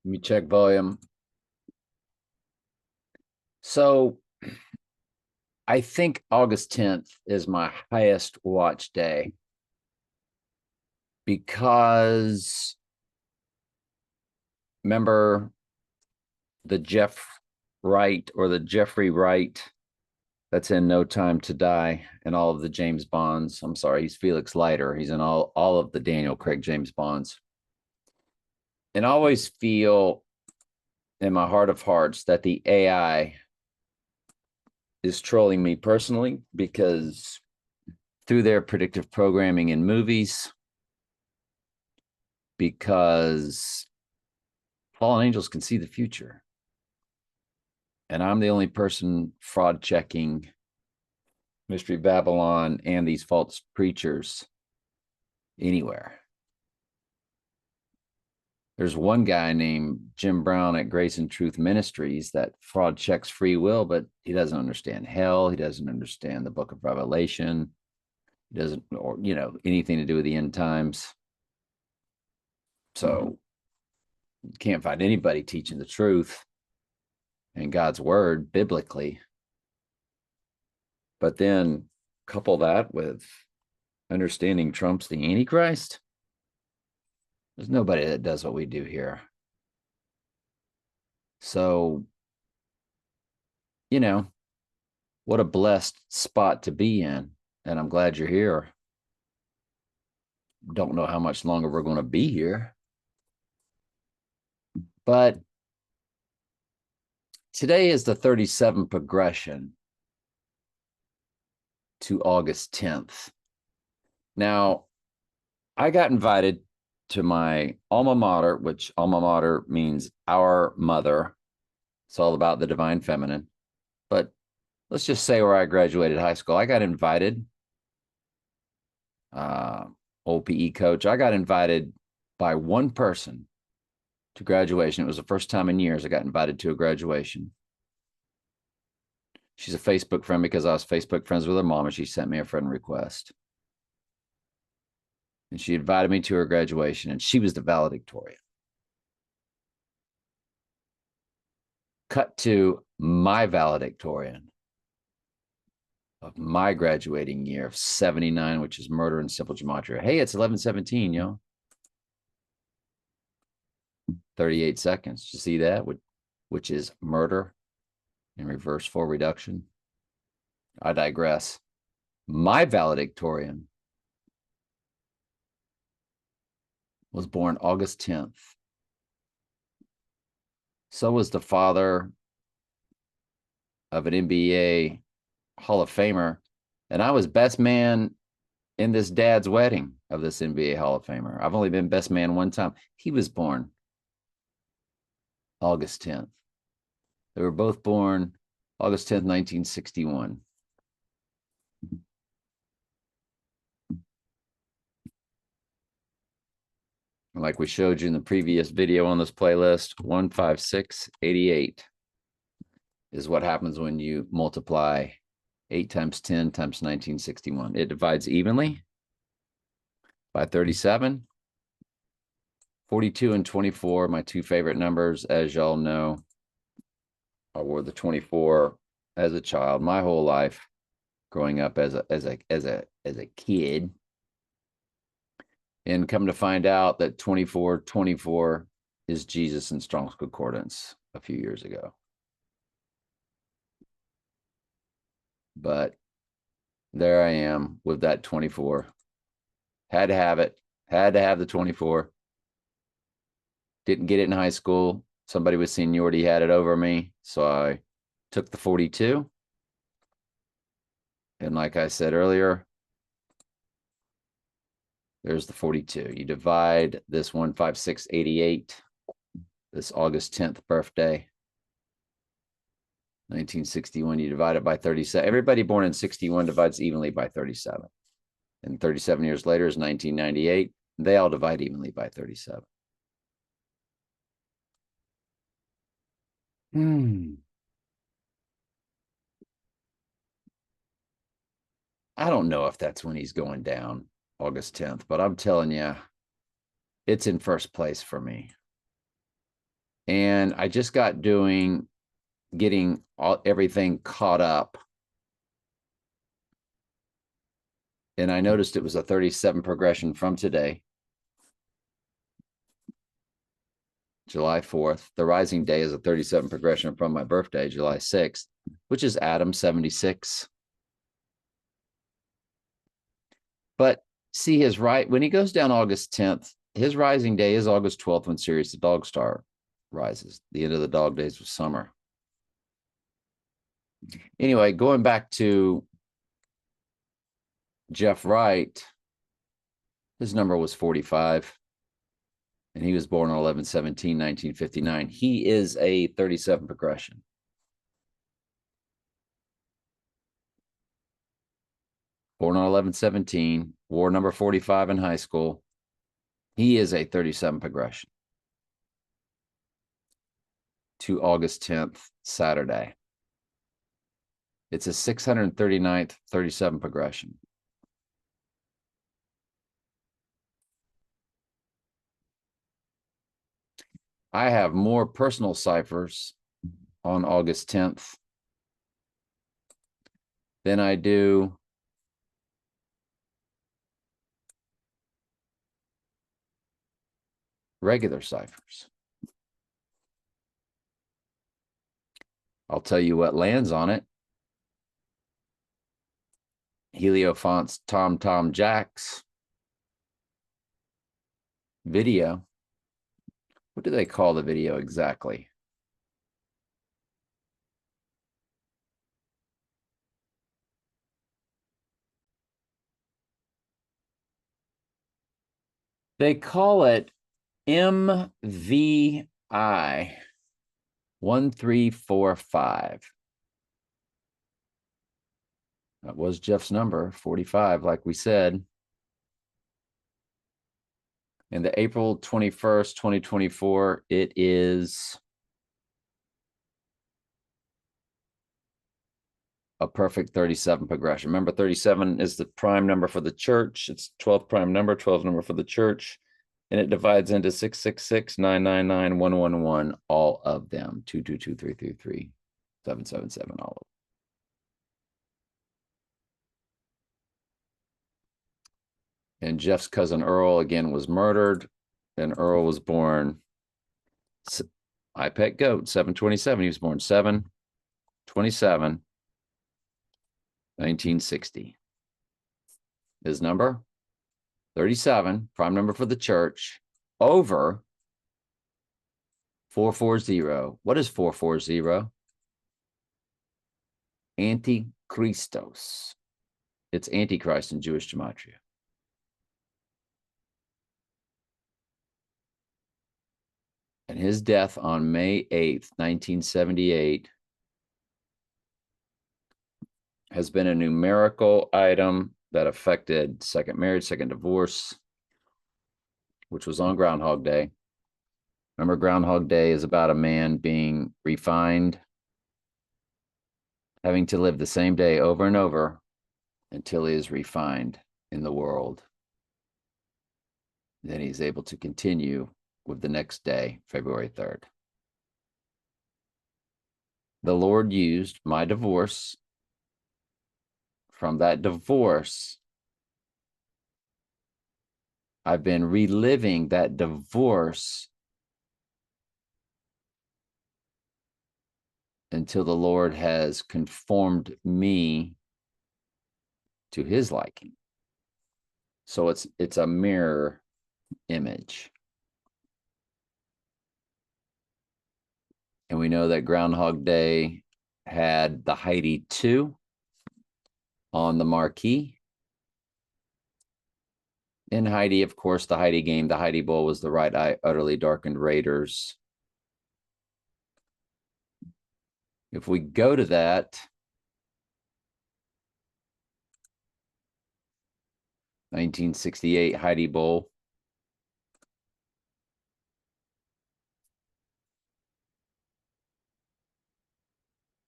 Let me check volume. So I think August 10th is my highest watch day because remember the Jeff Wright or the Jeffrey Wright that's in No Time to Die and all of the James Bonds. I'm sorry, he's Felix Leiter. He's in all of the Daniel Craig James Bonds. And I always feel in my heart of hearts that the AI is trolling me personally because through their predictive programming in movies, because fallen angels can see the future. And I'm the only person fraud checking Mystery Babylon and these false preachers anywhere. There's one guy named Jim Brown at Grace and Truth Ministries that fraud checks free will, but he doesn't understand hell. He doesn't understand the book of Revelation. He doesn't, or, anything to do with the end times. So you can't find anybody teaching the truth and God's word biblically. But then couple that with understanding Trump's the Antichrist. There's nobody that does what we do here. So, what a blessed spot to be in. And I'm glad you're here. Don't know how much longer we're going to be here. But today is the 37th progression to August 10th. Now, I got invited to my alma mater, which alma mater means our mother. It's all about the divine feminine. But let's just say where I graduated high school, I got invited. Old PE coach, I got invited by one person to graduation. It was the first time in years I got invited to a graduation. She's a Facebook friend because I was Facebook friends with her mom, and she sent me a friend request. And she invited me to her graduation, and she was the valedictorian. Cut to my valedictorian of my graduating year of 79, which is murder in simple gematria. Hey, it's 11:17, yo. 38 seconds. You see that? Which is murder in reverse four reduction. I digress. My valedictorian was born August 10th. So was the father of an NBA Hall of Famer. And I was best man in this dad's wedding of this NBA Hall of Famer. I've only been best man one time. He was born August 10th. They were both born August 10th, 1961. Like we showed you in the previous video on this playlist, 15688 is what happens when you multiply 8 times 10 times 1961. It divides evenly by 37. 42 and 24, my two favorite numbers, as y'all know. I wore the 24 as a child, my whole life, growing up as a kid. And come to find out that 2424 is Jesus in Strong's Concordance a few years ago. But there I am with that 24. Had to have it. Had to have the 24. Didn't get it in high school. Somebody with seniority had it over me. So I took the 42. And like I said earlier, there's the 42. You divide this 15688, this August 10th birthday, 1961, you divide it by 37. Everybody born in 61 divides evenly by 37. And 37 years later is 1998. They all divide evenly by 37. I don't know if that's when he's going down, August 10th, but I'm telling you, it's in first place for me. And I just got getting everything caught up. And I noticed it was a 37 progression from today, July 4th. The rising day is a 37 progression from my birthday, July 6th, which is Adam 76. But see when he goes down August 10th, his rising day is August 12th when Sirius the dog star rises. The end of the dog days of summer. Anyway, going back to Jeff Wright, his number was 45, and he was born on 11/17/1959. He is a 37 progression. Born on 11/17, wore number 45 in high school. He is a 37 progression to August 10th, Saturday. It's a 639th 37 progression. I have more personal ciphers on August 10th than I do regular ciphers. I'll tell you what lands on it. Heliofont's Tom Tom Jacks video. What do they call the video exactly? They call it MVI 1345. That was Jeff's number, 45, like we said. And the April 21st, 2024, it is a perfect 37 progression. Remember, 37 is the prime number for the church. It's 12th prime number, 12th number for the church. And it divides into 666, 999, 111, all of them. 222, 333, 777, all of them. And Jeff's cousin Earl, again, was murdered. And Earl was born, I Pet Goat, 7/27. He was born 7/27, 1960. His number, 37, prime number for the church, over 440. What is 440? Antichristos. It's Antichrist in Jewish gematria. And his death on May 8th, 1978, has been a numerical item that affected second marriage, second divorce, which was on Groundhog Day. Remember, Groundhog Day is about a man being refined, having to live the same day over and over until he is refined in the world. Then he's able to continue with the next day, February 3rd. The Lord used my divorce. From that divorce, I've been reliving that divorce until the Lord has conformed me to his liking. So it's a mirror image. And we know that Groundhog Day had the Heidi 2 on the marquee. In Heidi, of course, the Heidi game, the Heidi Bowl was the right eye, utterly darkened Raiders. If we go to that, 1968 Heidi Bowl.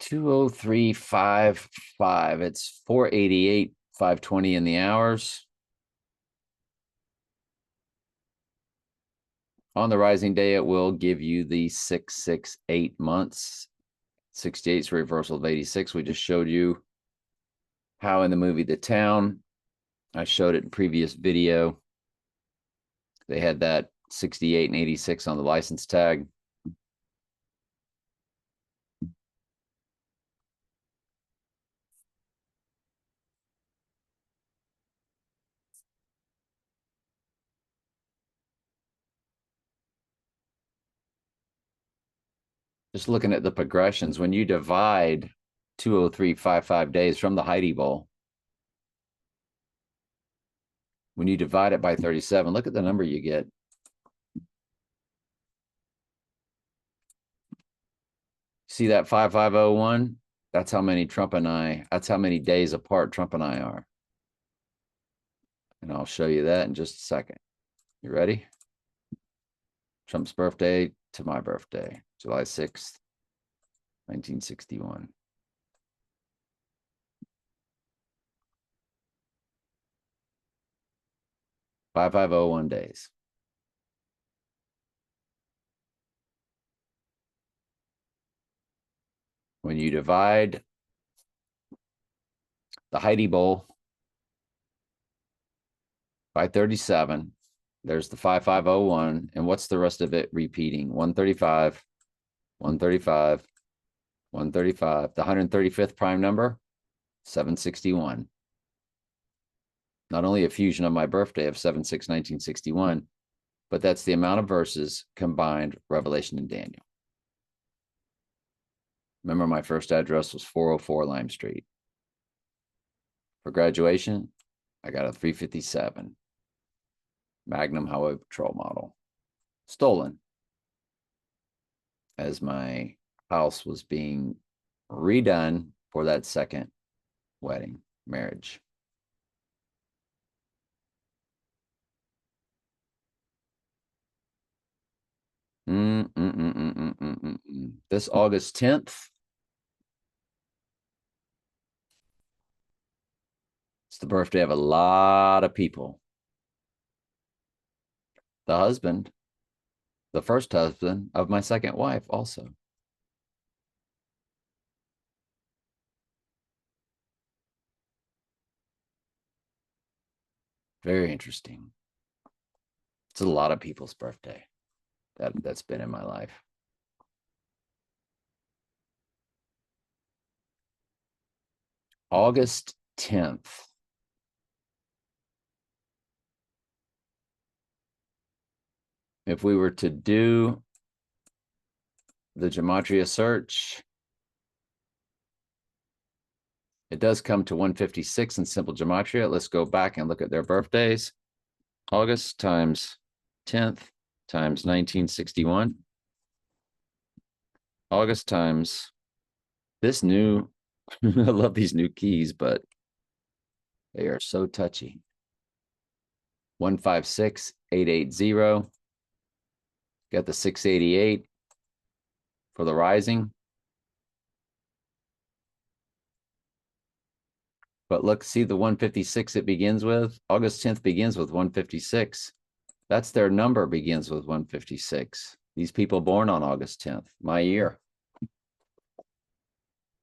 $203.55. It's 488, 520 in the hours. On the rising day, it will give you the 668 months. 68 is a reversal of 86. We just showed you how in the movie The Town, I showed it in previous video. They had that 68 and 86 on the license tag. Just looking at the progressions, when you divide 20355 days from the Heidi Bowl, when you divide it by 37, look at the number you get. See that 5501? That's how many that's how many days apart Trump and I are. And I'll show you that in just a second. You ready? Trump's birthday to my birthday, July 6th, 1961. $5,501 days. When you divide the Heidi Bowl by 37, there's the 5501. And what's the rest of it repeating? 135, 135, 135. The 135th prime number, 761. Not only a fusion of my birthday of 7/6/1961, but that's the amount of verses combined Revelation and Daniel. Remember, my first address was 404 Lime Street. For graduation, I got a 357 Magnum Highway Patrol model, stolen as my house was being redone for that second wedding, marriage. This August 10th, it's the birthday of a lot of people. The husband, the first husband of my second wife, also. Very interesting. It's a lot of people's birthday that's been in my life. August 10th. If we were to do the Gematria search, it does come to 156 in simple Gematria. Let's go back and look at their birthdays. August times 10th times 1961. August times this new, I love these new keys, but they are so touchy. 156880. Got the 688 for the rising. But look, see the 156 it begins with? August 10th begins with 156. That's their number, begins with 156. These people born on August 10th, my year.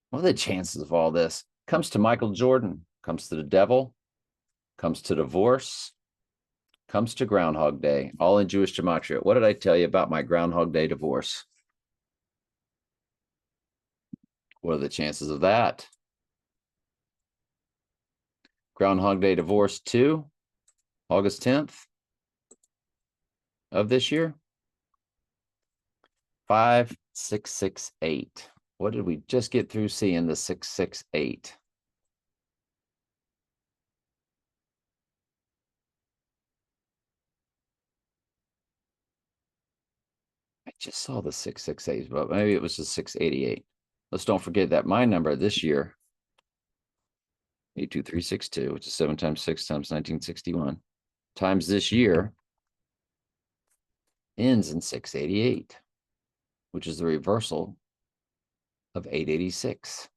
What are the chances of all this? Comes to Michael Jordan, comes to the devil, comes to divorce, comes to Groundhog Day, all in Jewish Gematria. What did I tell you about my Groundhog Day divorce? What are the chances of that? Groundhog Day divorce 2, August 10th of this year. 5668. What did we just get through seeing? The 668. I just saw the 668, but maybe it was the 688. Let's don't forget that my number this year, 82362, which is 7 times 6 times 1961, times this year ends in 688, which is the reversal of 886,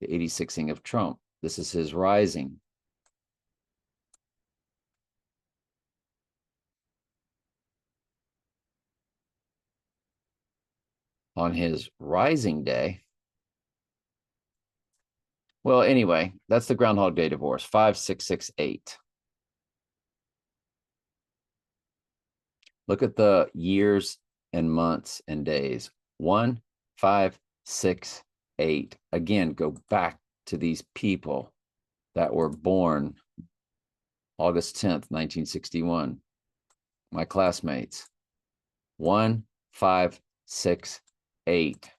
the 86ing of Trump. This is his rising. on his rising day. Well, anyway, that's the Groundhog Day divorce, 5668. Look at the years and months and days. 1, 5, 6, 8. Again, go back to these people that were born August 10th, 1961. My classmates. 1, 5, 6, 8.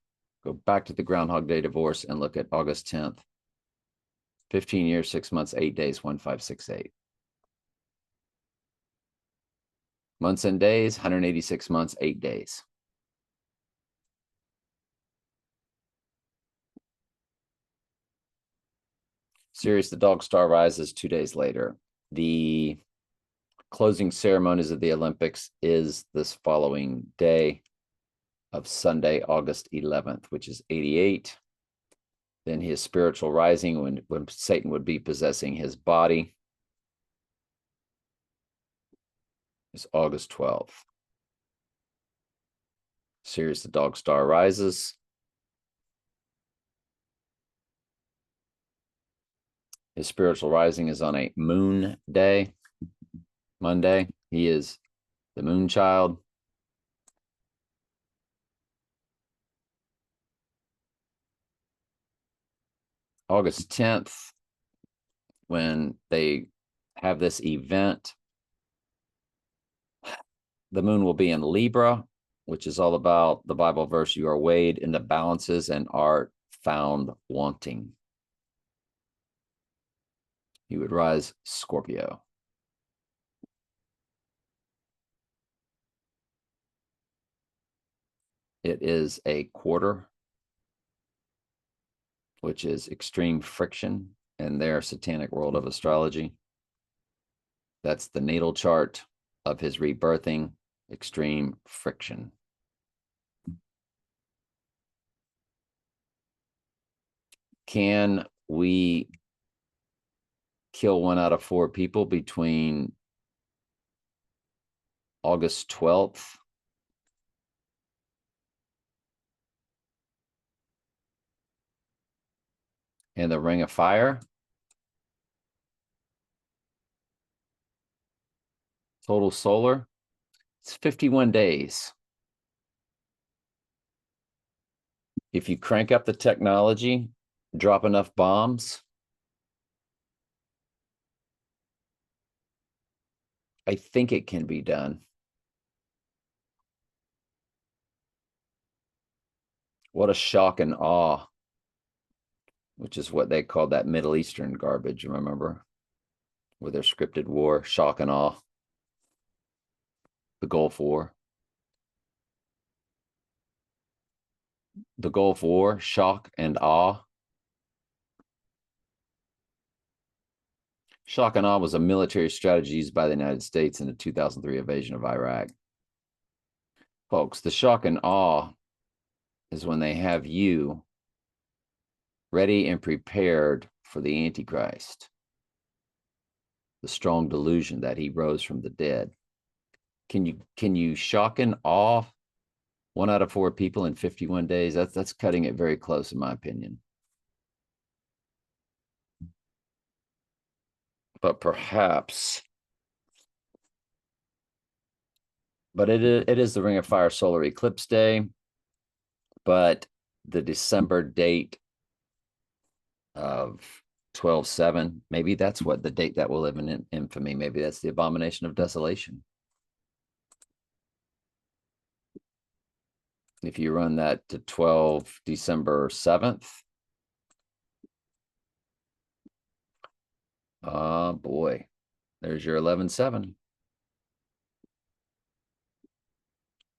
Go back to the Groundhog Day divorce and look at August 10th. 15 years, 6 months, 8 days, 1, 5, 6, 8. Months and days, 186 months, 8 days. Sirius the Dog Star rises 2 days later. The closing ceremonies of the Olympics is this following day of Sunday, August 11th, which is 88. Then his spiritual rising when Satan would be possessing his body is August 12th. Sirius the Dog Star rises. His spiritual rising is on a moon day, Monday. He is the moon child. August 10th, when they have this event, the moon will be in Libra, which is all about the Bible verse, you are weighed in the balances and are found wanting. He would rise Scorpio. It is a quarter, which is extreme friction in their satanic world of astrology. That's the natal chart of his rebirthing, extreme friction. Can we kill 1 out of 4 people between August 12th and the Ring of Fire? Total solar, it's 51 days. If you crank up the technology, drop enough bombs, I think it can be done. What a shock and awe, which is what they called that Middle Eastern garbage, remember? With their scripted war, shock and awe. The Gulf War. The Gulf War, shock and awe. Shock and awe was a military strategy used by the United States in the 2003 invasion of Iraq. Folks, the shock and awe is when they have you ready and prepared for the Antichrist, the strong delusion that he rose from the dead. Can you shock and awe 1 out of 4 people in 51 days? That's cutting it very close, in my opinion. But perhaps, but it is the Ring of Fire solar eclipse day, but the December date of 12/7, maybe that's what the date that will live in infamy. Maybe that's the abomination of desolation. If you run that to 12 December 7th, oh boy, there's your 11/7.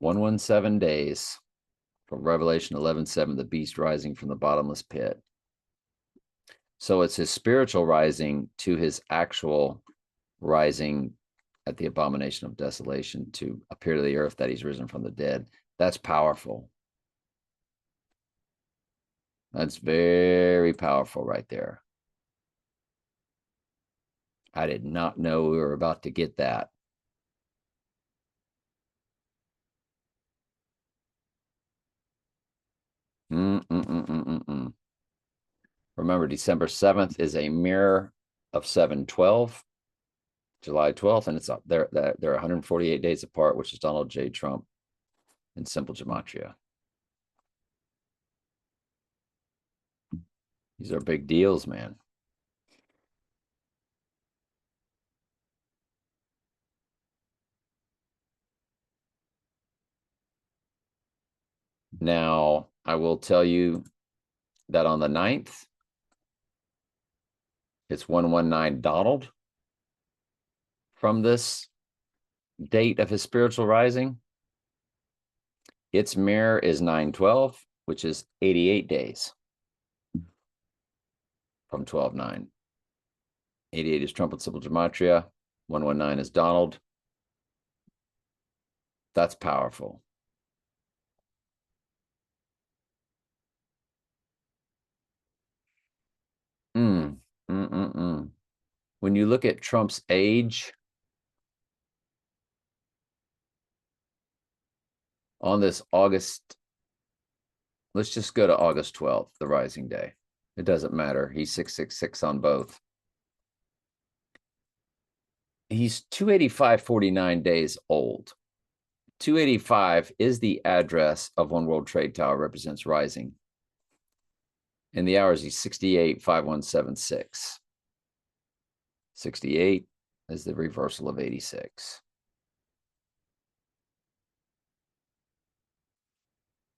117 days from Revelation 11/7, the beast rising from the bottomless pit. So it's his spiritual rising to his actual rising at the abomination of desolation to appear to the earth that he's risen from the dead. That's powerful. That's very powerful right there. I did not know we were about to get that. Remember, December 7th is a mirror of 7/12, July 12th, and it's up there. They're 148 days apart, which is Donald J. Trump in simple gematria. These are big deals, man. Now, I will tell you that on the 9th, it's 119 Donald from this date of his spiritual rising. Its mirror is 9/12, which is 88 days from 12/9. 88 is Trump in simple gematria. 119 is Donald. That's powerful. When you look at Trump's age on this August, let's just go to August 12th, the rising day. It doesn't matter. He's 666 on both. He's 285.49 days old. 285 is the address of One World Trade Tower, represents rising. In the hours, he's 68.5176. 68 is the reversal of 86.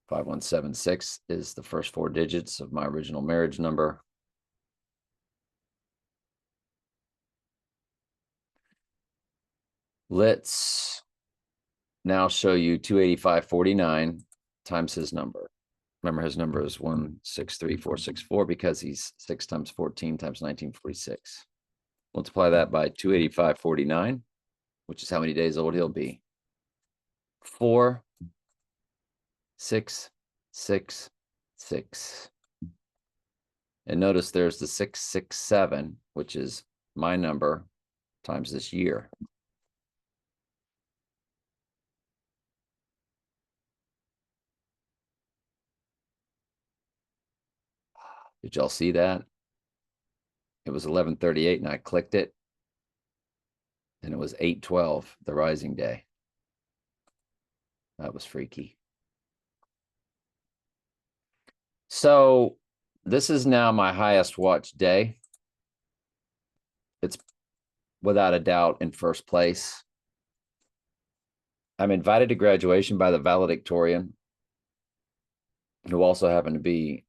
5176 is the first four digits of my original marriage number. Let's now show you 285.49 times his number. Remember, his number is 163464 because he's 6 times 14 times 1946. Multiply that by 285.49, which is how many days old he'll be. 4, 6, 6, 6. And notice there's the 667, which is my number times this year. Did y'all see that? It was 11:38 and I clicked it. And it was 8/12, the rising day. That was freaky. So this is now my highest watched day. It's without a doubt in first place. I'm invited to graduation by the valedictorian, who also happened to be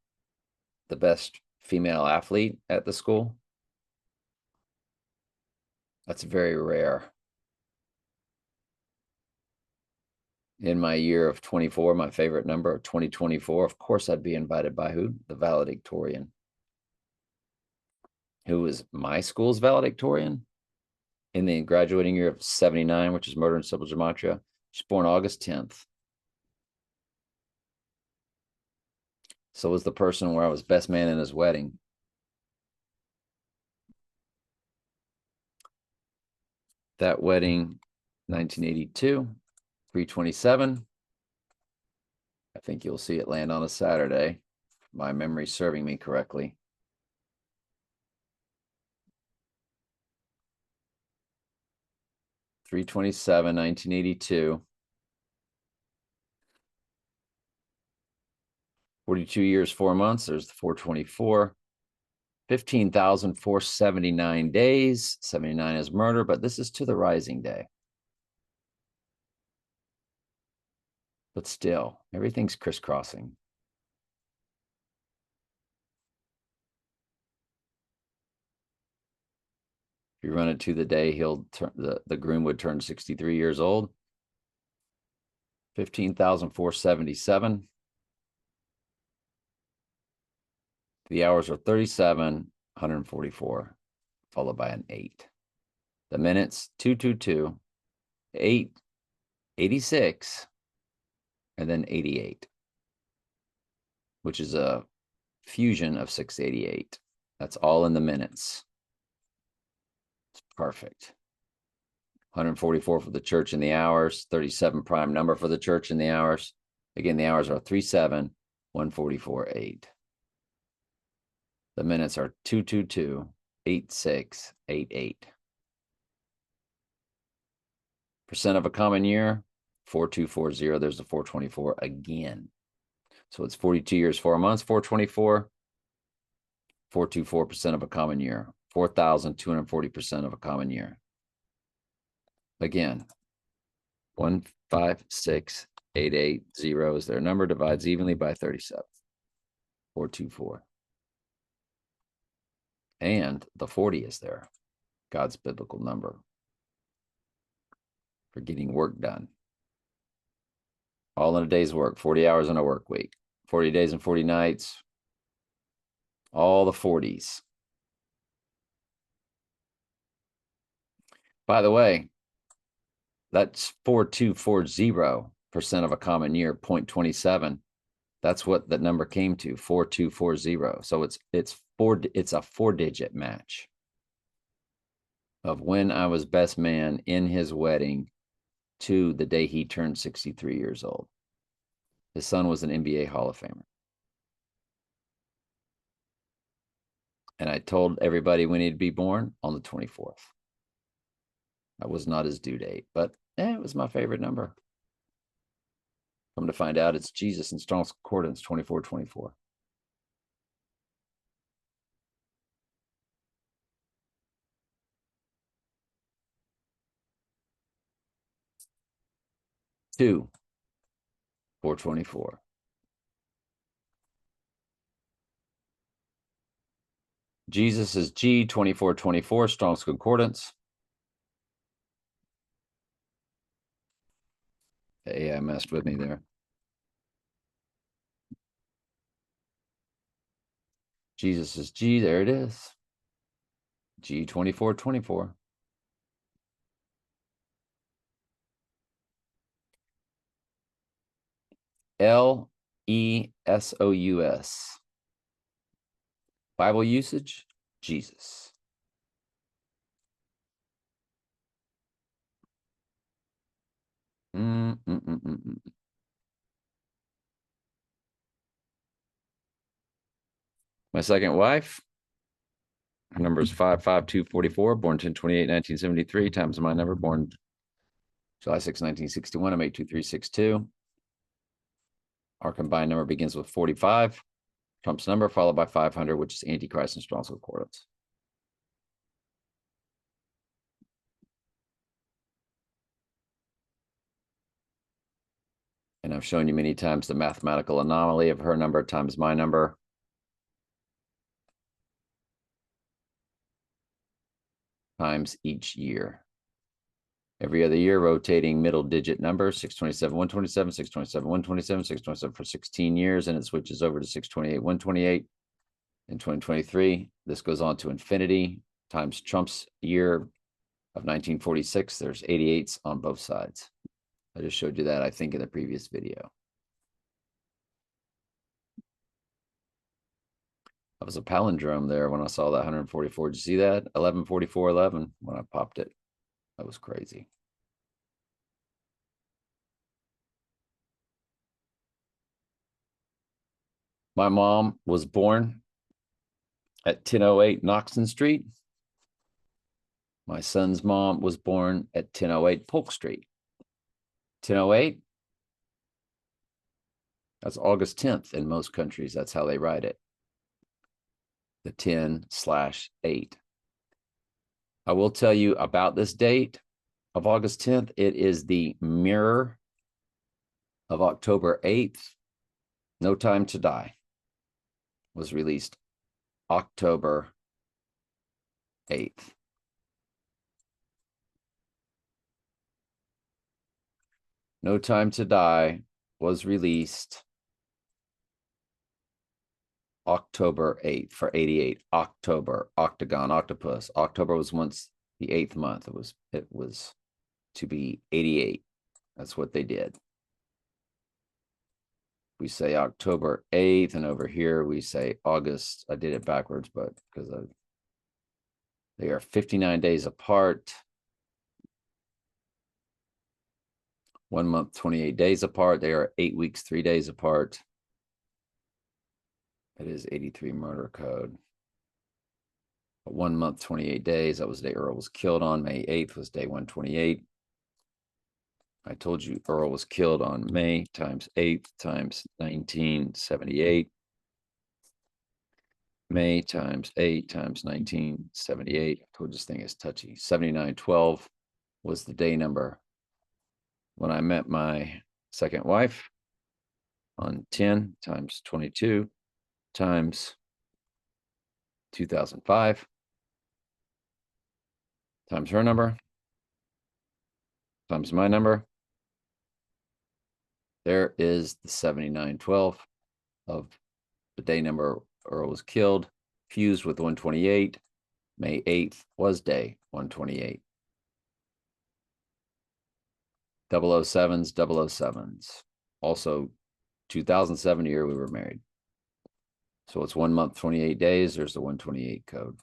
the best female athlete at the school. That's very rare. In my year of 24, my favorite number of 2024, of course, I'd be invited by who? The valedictorian. Who was my school's valedictorian in the graduating year of 79, which is Murder in Simple Gematria. She's born August 10th. So was the person where I was best man in his wedding. That wedding, 1982, 3/27. I think you'll see it land on a Saturday. My memory serving me correctly. (3/27, 1982). 42 years, 4 months. There's the 4/24. 15,479 days. 79 is murder, but this is to the rising day. But still, everything's crisscrossing. If you run it to the day, he'll turn the groom would turn 63 years old. 15,477. The hours are 37, 144, followed by an 8. The minutes, 222, 8, 86, and then 88, which is a fusion of 688. That's all in the minutes. It's perfect. 144 for the church in the hours, 37 prime number for the church in the hours. Again, the hours are 37, 144.8. The minutes are 222.8688. Percent of a common year, 4240. There's the 424 again. So it's 42 years, 4 months, 424. 424% of a common year, 4,240% of a common year. Again, 156,880 is their number, divides evenly by 37. 424. And the 40 is there, God's biblical number for getting work done. All in a day's work, 40 hours in a work week, 40 days and 40 nights, all the 40s. By the way, that's 4,240% of a common year, 0.27. That's what the number came to, 4,240. So it's a 4-digit match of when I was best man in his wedding to the day he turned 63 years old. His son was an NBA Hall of Famer. And I told everybody when he'd be born on the 24th. That was not his due date, but it was my favorite number. Come to find out, it's Jesus in Strong's Concordance, 2424. Two, 424. Jesus is G, 2424, Strong's Concordance. Hey, I messed with me there. Jesus is G, there it is. G, 2424. Lesos. Bible usage, Jesus. My second wife, her number is 55244, born 10/28, 1973, times my number, born July 6, 1961. I'm 82362. Our combined number begins with 45, Trump's number, followed by 500, which is Antichrist and Strong's Concordance. And I've shown you many times the mathematical anomaly of her number times my number. Times each year. Every other year, rotating middle digit number, 627, 127, 627, 127, 627 for 16 years, and it switches over to 628, 128 in 2023. This goes on to infinity times Trump's year of 1946. There's 88s on both sides. I just showed you that, I think, in the previous video. That was a palindrome there when I saw that 144. Did you see that? 114411 when I popped it. That was crazy. My mom was born at 1008 Knoxon Street. My son's mom was born at 1008 Polk Street. 1008, that's August 10th in most countries. That's how they write it. The 10/8. I will tell you about this date of August 10th. It is the mirror of October 8th. No Time to Die was released October 8th. No Time to Die was released October 8th for 88. October, octagon, octopus. October was once the 8th month. It was to be 88. That's what they did. We say October 8th, and over here we say August. I did it backwards, but because they are 59 days apart. 1 month, 28 days apart. They are 8 weeks, 3 days apart. It is 83 murder code. 1 month, 28 days. That was the day Earl was killed on. May 8th was day 128. I told you Earl was killed on May times 8 times 1978. May times 8 times 1978. I told you this thing is touchy. 7912 was the day number when I met my second wife on 10 times 22 times 2005 times her number times my number. There is the 7912 of the day number Earl was killed, fused with 128. May 8th was day 128. 007s, 007s. Also, 2007 year we were married. So it's 1 month, 28 days. There's the 128 code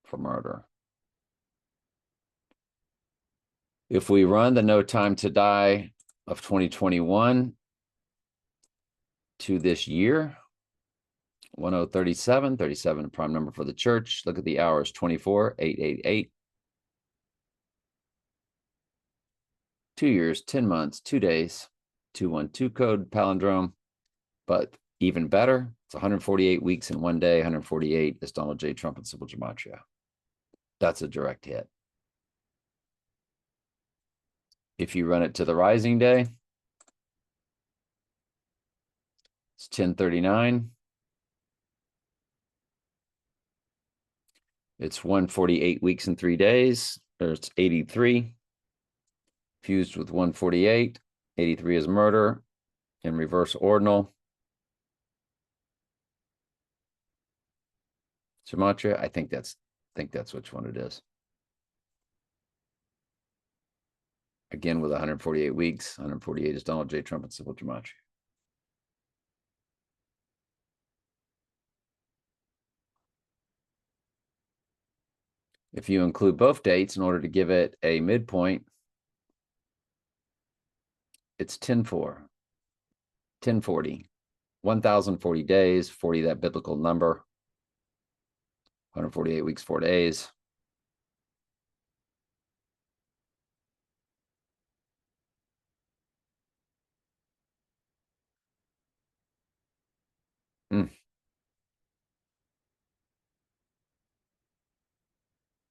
for murder. If we run the No Time to Die of 2021 to this year, 1037, 37 prime number for the church. Look at the hours, 24, 888. 2 years, 10 months, 2 days, 212 code palindrome. But even better, it's 148 weeks in 1 day. 148 is Donald J. Trump and Simple Gematria. That's a direct hit. If you run it to the rising day, it's 1039. It's 148 weeks and 3 days. There's 83. Fused with 148. 83 is murder in reverse ordinal. Gematria, I think that's which one it is. Again, with 148 weeks, 148 is Donald J. Trump and Simple Gematria. If you include both dates in order to give it a midpoint, it's 10-4, 1040, 1,040 days, 40 that biblical number, 148 weeks, 4 days.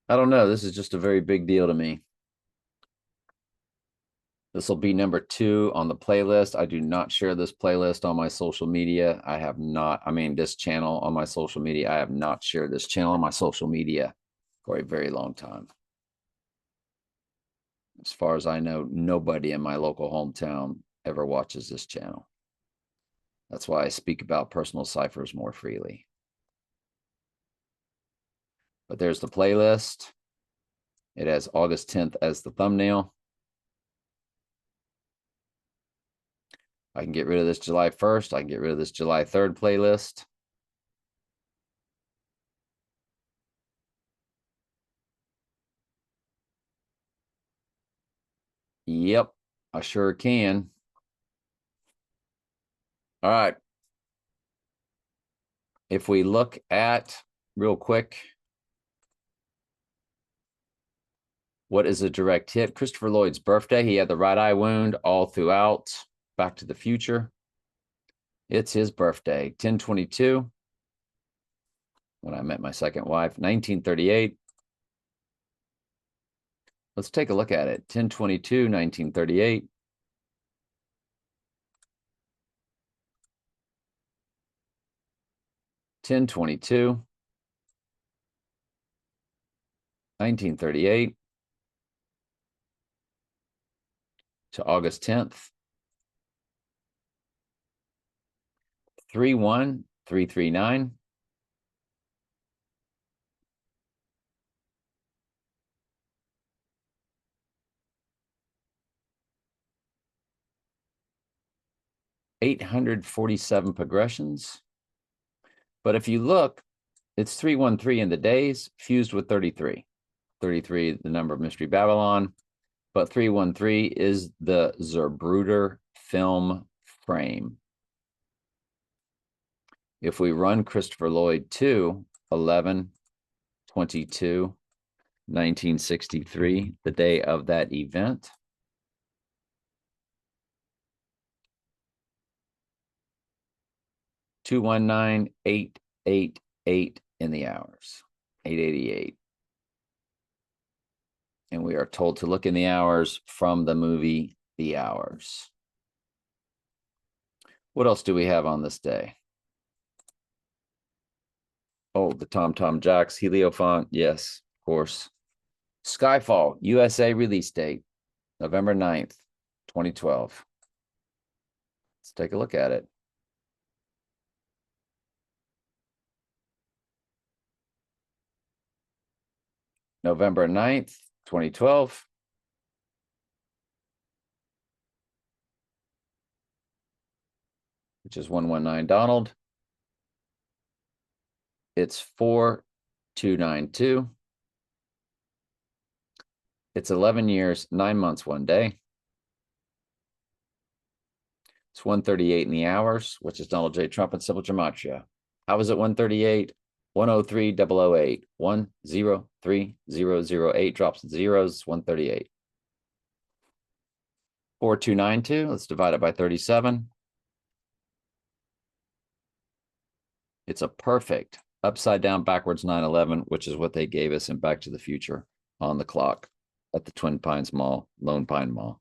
I don't know. This is just a very big deal to me. This will be number 2 on the playlist. I do not share this playlist on my social media. I have not, this channel on my social media. I have not shared this channel on my social media for a very long time. As far as I know, nobody in my local hometown ever watches this channel. That's why I speak about personal ciphers more freely. But there's the playlist. It has August 10th as the thumbnail. I can get rid of this July 1st. I can get rid of this July 3rd playlist. Yep, I sure can. All right. If we look at real quick, what is a direct hit? Christopher Lloyd's birthday. He had the right eye wound all throughout Back to the Future. It's his birthday, 10/22. When I met my second wife, 1938. Let's take a look at it. 10/22, 1938. Ten 22, 1938 to August 10th. 31339. $847 progressions. But if you look, it's 313 in the days, fused with 33. 33, the number of Mystery Babylon. But 313 is the Zerbruder film frame. If we run Christopher Lloyd to 11/22/1963, the day of that event, $219,888 in the hours, 888. And we are told to look in the hours from the movie The Hours. What else do we have on this day? Oh, the Tom Tom Jacks, Heliofont. Yes, of course. Skyfall, USA release date, November 9th, 2012. Let's take a look at it. November 9th, 2012. Which is 119 Donald. It's 4292. It's 11 years, 9 months, 1 day. It's 138 in the hours, which is Donald J. Trump and Sybil Gematria. How is it 138? 103,008. 103008 drops in zeros, 138. 4292, let's divide it by 37. It's a perfect upside down backwards 9/11, which is what they gave us in Back to the Future on the clock at the Twin Pines Mall, Lone Pine Mall.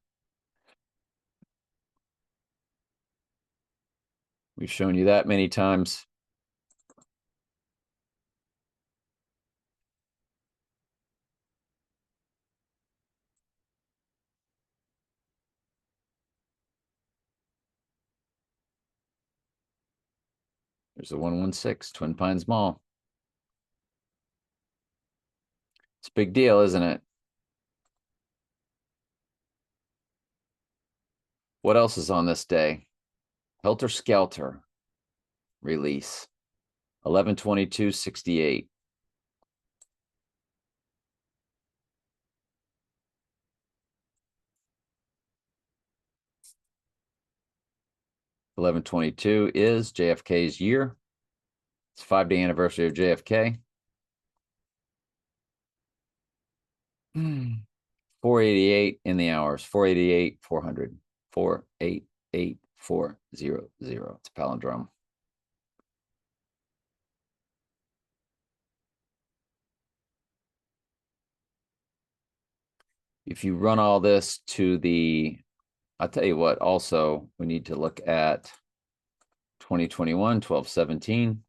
We've shown you that many times. There's the 116, Twin Pines Mall. It's a big deal, isn't it? What else is on this day? Helter Skelter release, 11/22/68. (11/22) is JFK's year. It's 5-day anniversary of JFK. 488 in the hours, 488, 400, 488, 400. It's a palindrome. If you run all this to the, I'll tell you what, also, we need to look at 2021, 12/17.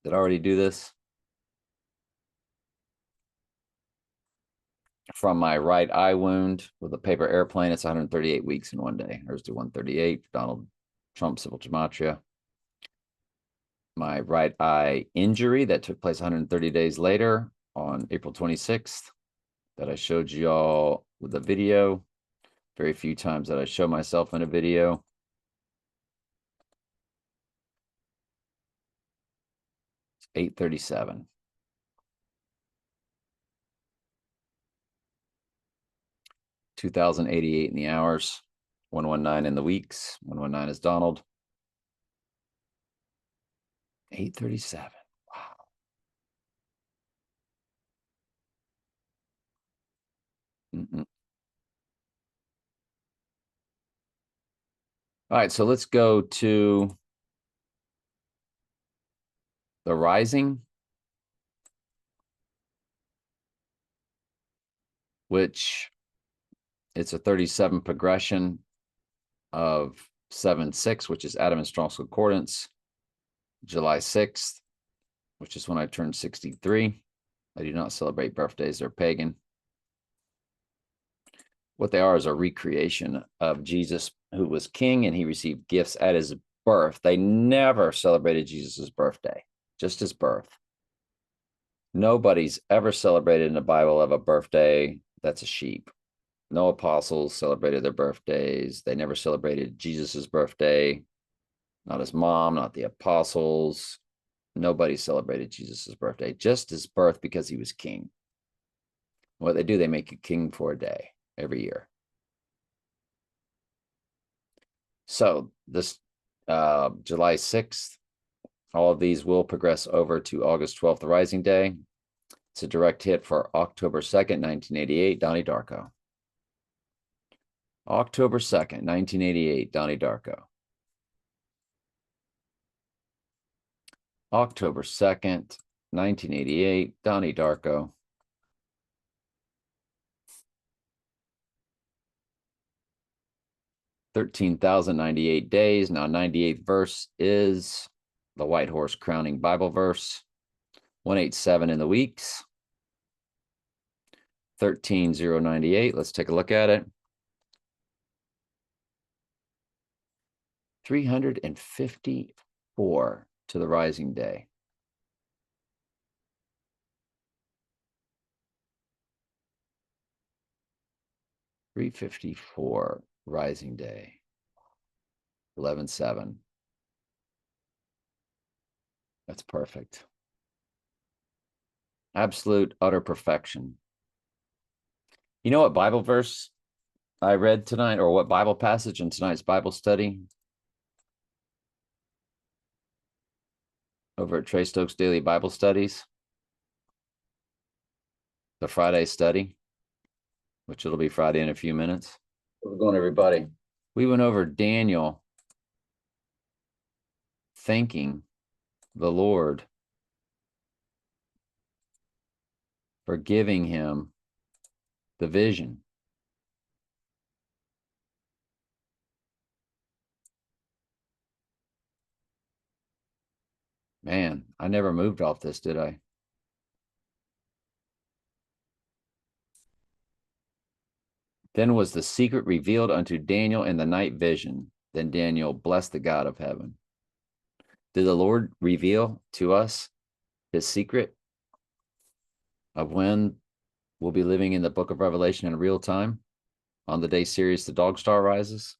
Did I already do this? From my right eye wound with a paper airplane, it's 138 weeks in 1 day. There's the 138, Donald Trump, Sybil Gematria. My right eye injury that took place 130 days later on April 26th that I showed you all with a video. Very few times that I show myself in a video. It's 837. $2,088 in the hours, 119 in the weeks. 119 is Donald. 837. Wow. All right, so let's go to The Rising, which it's a 37 progression of 7/6, which is Adam and Strong's Concordance. July 6th, which is when I turned 63. I do not celebrate birthdays, they're pagan. What they are is a recreation of Jesus, who was king, and he received gifts at his birth. They never celebrated Jesus's birthday, just his birth. Nobody's ever celebrated in the Bible of a birthday that's a sheep. No apostles celebrated their birthdays. They never celebrated Jesus's birthday, not his mom, not the apostles. Nobody celebrated Jesus's birthday, just his birth, because he was king. What they do, they make a king for a day every year. So this July 6th. All of these will progress over to August 12th, the Rising Day. It's a direct hit for October 2nd, 1988, Donnie Darko. October 2nd, 1988, Donnie Darko. October 2nd, 1988, Donnie Darko. $13,098 days. Now, 98th verse is the White Horse Crowning Bible verse. 187 in the weeks. 13,098. Let's take a look at it. 354 to the rising day. $354 rising day. 11/7. That's perfect. Absolute, utter perfection. You know what Bible verse I read tonight, or what Bible passage in tonight's Bible study over at Trey Stokes Daily Bible Studies? The Friday study, which it'll be Friday in a few minutes. How's it going, everybody? We went over Daniel thanking the Lord for giving him the vision. Man, I never moved off this, did I? Then was the secret revealed unto Daniel in the night vision. Then Daniel blessed the God of heaven. Did the Lord reveal to us his secret of when we'll be living in the book of Revelation in real time on the day Sirius the Dog Star rises?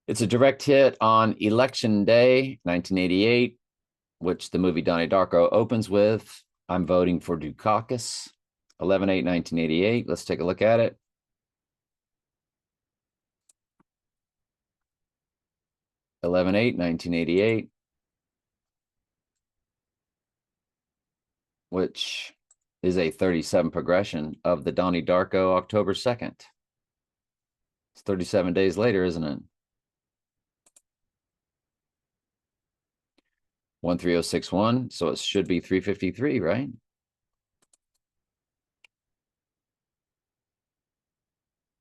It's a direct hit on Election Day, 1988, which the movie Donnie Darko opens with. I'm voting for Dukakis. 11/8/1988. Let's take a look at it. 11/8/1988, which is a 37 progression of the Donnie Darko October 2nd. It's 37 days later, isn't it? 13061, so it should be 353, right?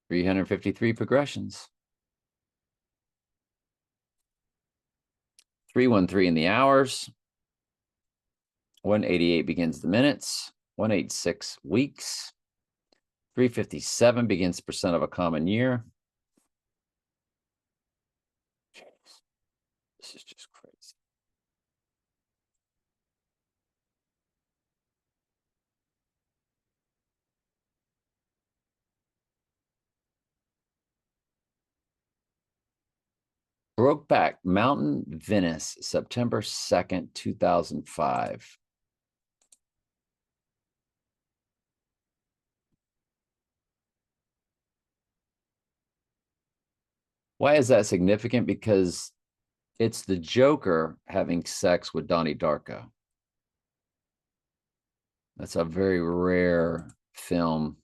$353 progressions. 313 in the hours. 188 begins the minutes. 186 weeks. 357 begins percent of a common year. Jeez, this is just crazy. Brokeback Mountain, Venice, September 2nd, 2005. Why is that significant? Because it's the Joker having sex with Donnie Darko. That's a very rare film.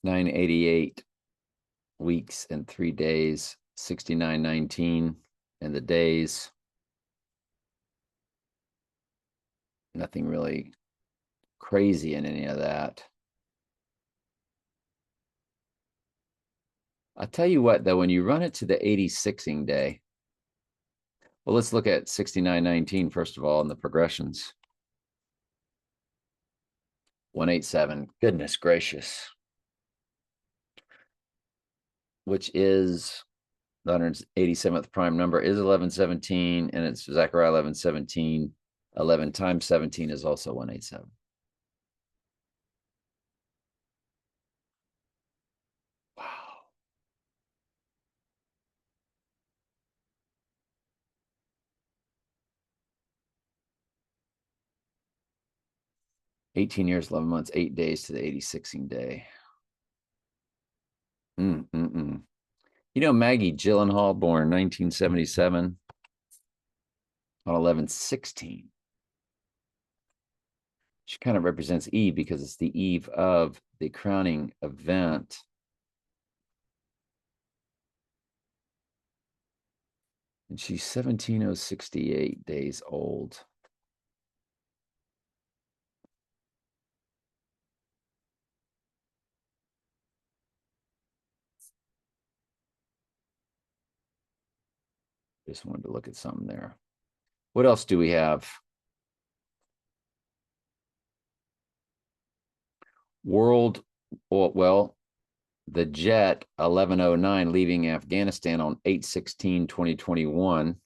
$988 weeks and 3 days, 69.19 in the days. Nothing really crazy in any of that. I'll tell you what, though, when you run it to the 86ing day, well, let's look at 69.19 first of all in the progressions. 187, goodness gracious, which is the 187th prime number is 1117, and it's Zechariah 11:17. 11 times 17 is also 187. Wow. 18 years, 11 months, 8 days to the 86ing day. You know, Maggie Gyllenhaal, born 1977 on 11/16. She kind of represents Eve because it's the eve of the crowning event. And she's 17,068 days old. Just wanted to look at something there. What else do we have? World, well, the jet 1109 leaving Afghanistan on 8/16/2021.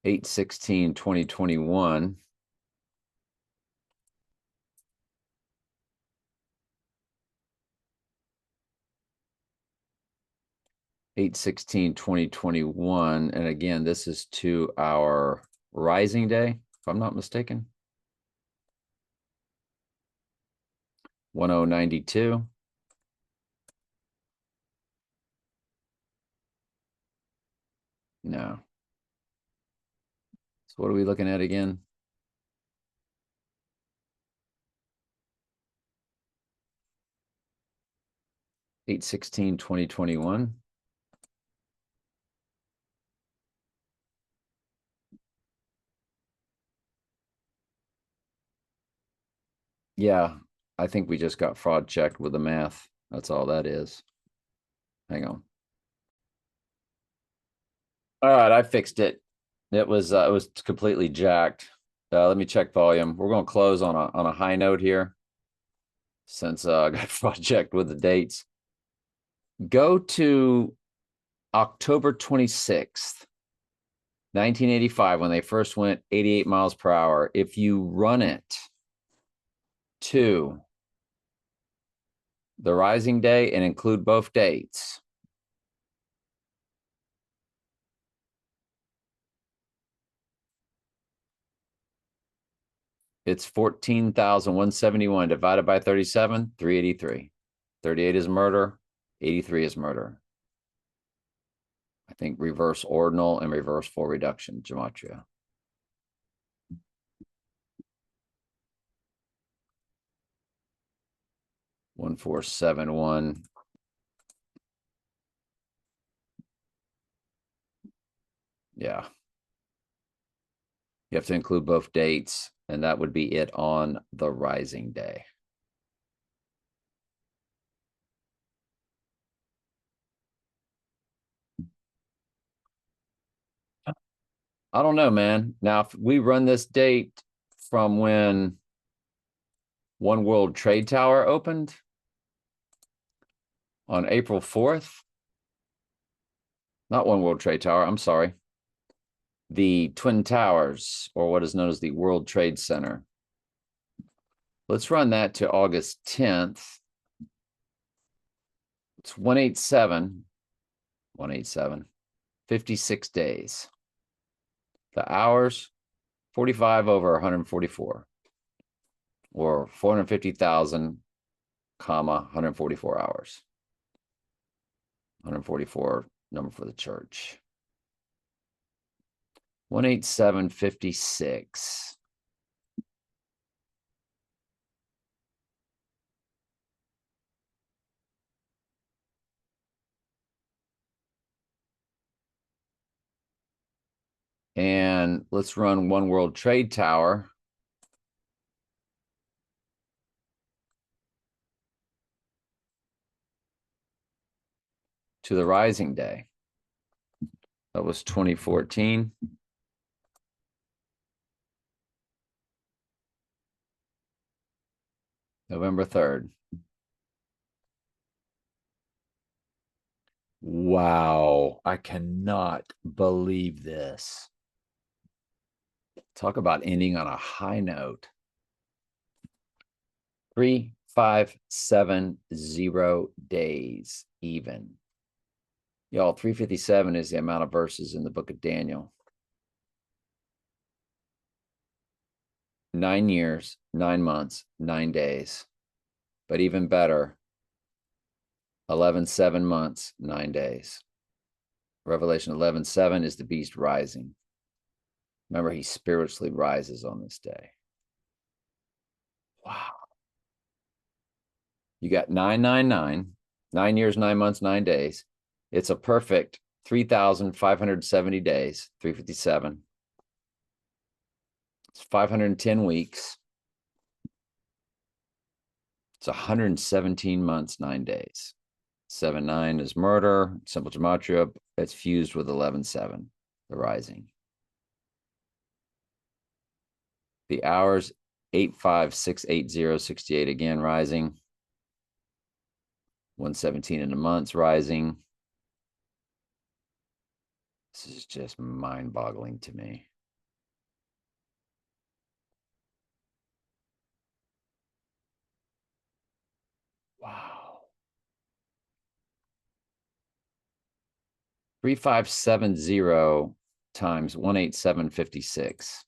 Eight 2021. Eight 2021. And again, this is to our rising day, if I'm not mistaken. 1092. No. So what are we looking at again? Eight 2021. Yeah, I think we just got fraud checked with the math. That's all that is. Hang on. All right, I fixed it. It was completely jacked. Let me check volume. We're going to close on a high note here, since I got fraud checked with the dates. Go to October 26th, 1985, when they first went 88 miles per hour. If you run it to the rising day and include both dates, it's 14,171 divided by 37, 383. 38 is murder, 83 is murder. I think reverse ordinal and reverse full reduction gematria. One, 4, 7, 1. Yeah. You have to include both dates, and that would be it on the rising day. I don't know, man. Now, if we run this date from when One World Trade Tower opened on April 4th, not One World Trade Tower, I'm sorry, the Twin Towers, or what is known as the World Trade Center. Let's run that to August 10th. It's 187, 56 days. The hours, 45 over 144, or 450,000, 144 hours. 144 number for the church. 18756. And let's run One World Trade Tower. To the rising day. That was 2014. November 3rd. Wow, I cannot believe this. Talk about ending on a high note. 3570 days even. Y'all, 357 is the amount of verses in the book of Daniel. 9 years, 9 months, 9 days. But even better, 11 7 months, 9 days. Revelation 11:7 is the beast rising. Remember, he spiritually rises on this day. Wow. You got 999, 9 years, 9 months, 9 days. It's a perfect 3,570 days, 357. It's 510 weeks. It's 117 months, 9 days. 7-9 is murder, simple gematria. It's fused with 11-7, the rising. The hours, 8568068 again, rising. 117 in the months, rising. This is just mind-boggling to me. Wow. 3570 times 18756.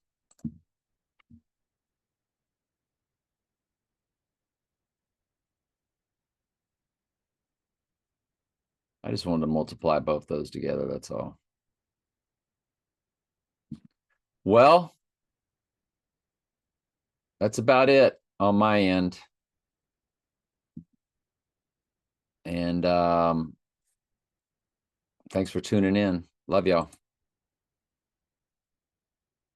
I just wanted to multiply both those together, that's all. Well, that's about it on my end. And thanks for tuning in. Love y'all.